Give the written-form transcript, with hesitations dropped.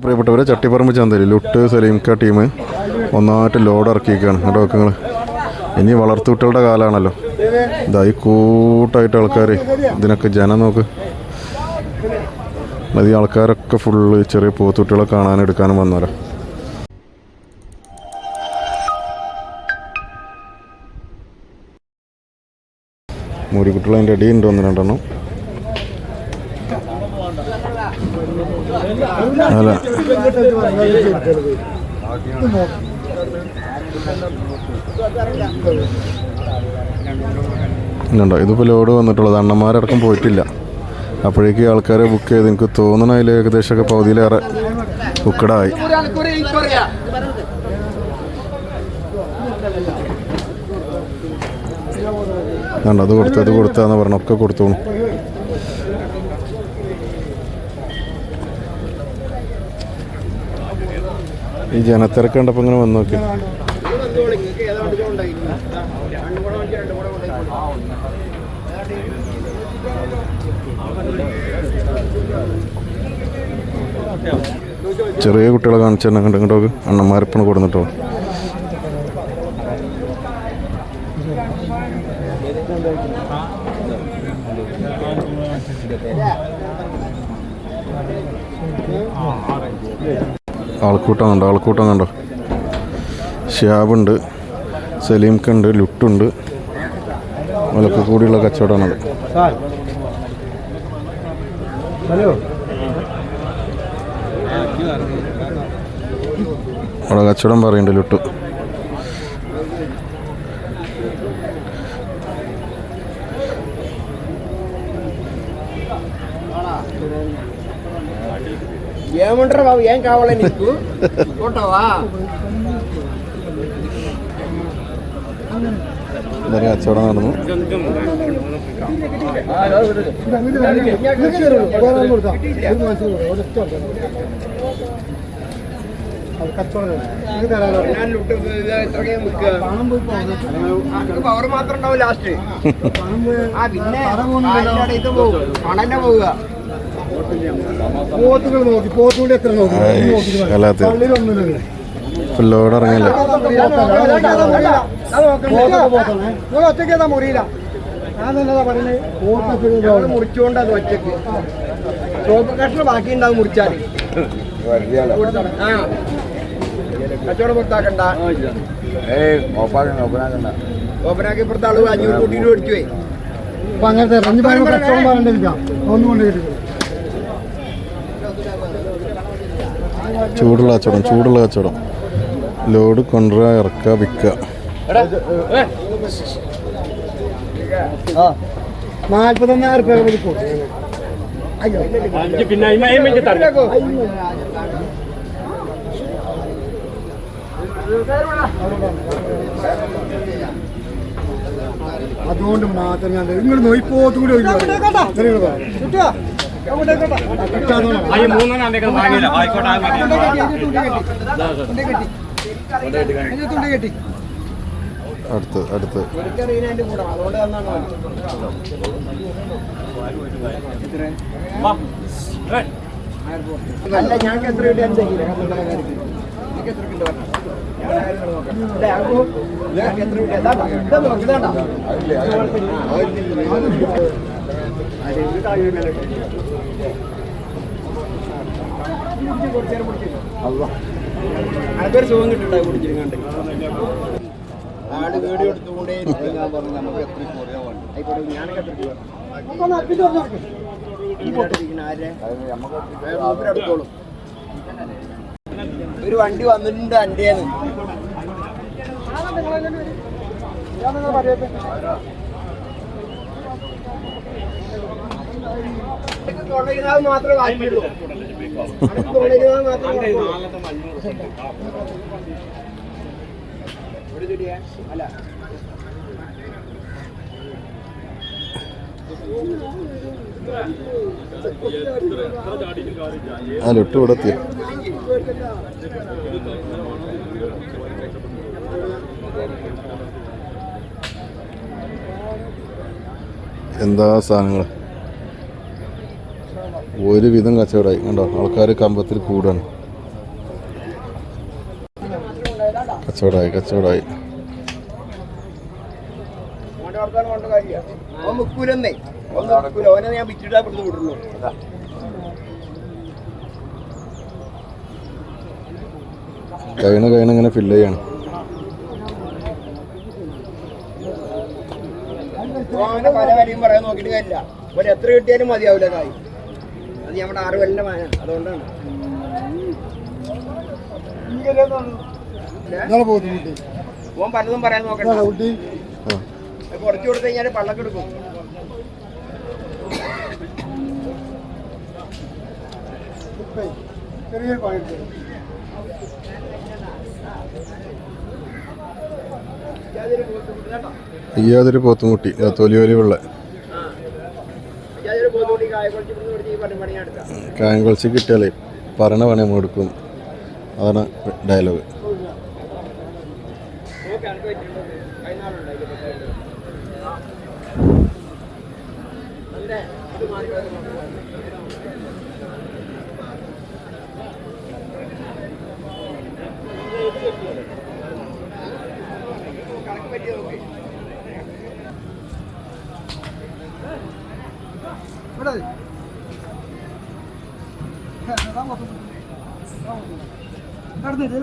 പ്രിയപ്പെട്ടവരെ, ചട്ടിപ്പറമ്പ് ചന്തയിൽ ലുട്ട് സലീംക്ക ടീം ഒന്നായിട്ട് ലോഡ് ഇറക്കിയിരിക്കുകയാണ്. കേട്ടോ നിങ്ങൾ, ഇനി വളർത്തുകുട്ടികളുടെ കാലമാണല്ലോ. ഇതായി കൂട്ടായിട്ട് ആൾക്കാർ, ഇതിനൊക്കെ ജനം നോക്ക്. ഈ ആൾക്കാരൊക്കെ ഫുള്ള് ചെറിയ പോത്തുകുട്ടികളെ കാണാനും എടുക്കാനും വന്നവരാ. മൂരിക്കുട്ടികൾ അതിൻ്റെ അടിയുണ്ട്, ഒന്ന് രണ്ടെണ്ണം. അല്ല ഇന്നുണ്ടോ, ഇതിപ്പോൾ ലോഡ് വന്നിട്ടുള്ളത്. അണ്ണന്മാരടക്കം പോയിട്ടില്ല. അപ്പോഴേക്ക് ആൾക്കാരെ ബുക്ക് ചെയ്ത് എനിക്ക് തോന്നണ അതിൽ ഏകദേശമൊക്കെ പകുതിയിലേറെ ബുക്കഡായി. അത് കൊടുത്താന്ന് പറഞ്ഞു, ഒക്കെ കൊടുത്തോളൂ. ഈ ജനത്തിരക്ക് കണ്ടപ്പോൾ ഇങ്ങനെ വന്നു നോക്കി. ചെറിയ കുട്ടികളെ കാണിച്ചു തന്നെ ഇങ്ങോട്ടൊക്കെ അണ്ണന്മാരിപ്പം കൊടുന്നിട്ടോ. ആൾക്കൂട്ടം കണ്ടോ. ഷിയാബുണ്ട്, സലീംക്കുണ്ട്, ലുട്ടുണ്ട്, അതിലൊക്കെ കൂടിയുള്ള കച്ചവടമാണത്. അവിടെ കച്ചവടം പറയുന്നുണ്ട് ലുട്ടു. ఏమంటారు బాబు, ఏం కావాలి నీకు? కొట్టవా? കച്ചവടം നടന്നു. പവർ മാത്രം ഉണ്ടാവും ലാസ്റ്റ്. പിന്നെ ഇത് പോകും, പണന്നെ പോവുക. ലോഡ് ഇറങ്ങില്ല. ഒറ്റയ്ക്ക് മുറിയില്ല, മുറിച്ചോണ്ട് അത് ഒറ്റക്ക് ചോപ്പ് കഷ്ണം ബാക്കി ഉണ്ടാവും മുറിച്ചാൽ. കച്ചവടം പുറത്താക്കണ്ട, ഓപ്പനാക്കി ഇപ്പുറത്തെ ആള് 500 കോടി രൂപ അടിച്ചു പോയി. അപ്പൊ അങ്ങനത്തെ ഒന്നും ചൂടുള്ള കച്ചവടം. ലോഡ് കൊണ്ടുവരാ, ഇറക്കുക, വിൽക്കുക. 41,000 രൂപ. അതുകൊണ്ട് മാത്രം ഞാൻ നിങ്ങൾ നോയിപ്പോത്തും കൂടി അടുത്ത് അല്ല, ഞങ്ങൾക്ക് എത്ര കിട്ടിയ അതൊരു സുഖം കിട്ടുണ്ടാവും കുടിച്ചിരുങ്ങാണ്ട്. ആട് വീഡിയോ എടുത്തുകൊണ്ടേ നമുക്ക് എത്ര ആയിക്കോട്ടെ. ഞാനൊക്കെ എടുത്തോളും. ഒരു വണ്ടി വന്നിട്ടുണ്ട് അന്റേന്ന്. മാത്രമേ ബാക്കിയുള്ളൂ. അല്ല, ലുട്ട് ഇവിടെ എത്തിയ എന്താ സാധനങ്ങൾ ഒരുവിധം കച്ചവടമായി. കണ്ടോ, ആൾക്കാർ കമ്പത്തിൽ കൂടാണ്. കച്ചവടമായി കച്ചവടമായി. ഓന്റെ വർത്താനം കൊണ്ട് കാര്യമില്ല. ഓൻ മുക്കൂലെന്നേ. ഒന്നും മുക്കൂല. ഓനെ ഞാൻ വിറ്റിട്ടാ ഇവിടുന്ന് വിടുള്ളൂ. കഴിയണ ഇങ്ങനെ ഫില്ല് ചെയ്യാണ്. ഓനെ പല കാര്യം പറയാൻ നോക്കിയിട്ട് കാര്യമില്ല. ഒരു എത്ര കിട്ടിയാലും മതിയാവില്ല കായ്. അത് നമ്മുടെ 6 കൊല്ലന്റെ മാനാണ്. അതുകൊണ്ടാണ് നിങ്ങളെ ബുദ്ധിമുട്ടി ഓൻ പലതും പറയാൻ നോക്കണ്ട. കുട്ടി കുറച്ച് കൊടുത്തു കഴിഞ്ഞാൽ പള്ളക്ക് എടുക്കും. ചെറിയൊരു പണിയെടുത്തു അയ്യാതൊരു പോത്തുമുട്ടി തൊലിയോലി വെള്ള കായം കുളിച്ച് കിട്ടിയാലേ പറയണ പണി നമ്മൾ എടുക്കും. അതാണ് ഡയലോഗ്. നടന്നില്ല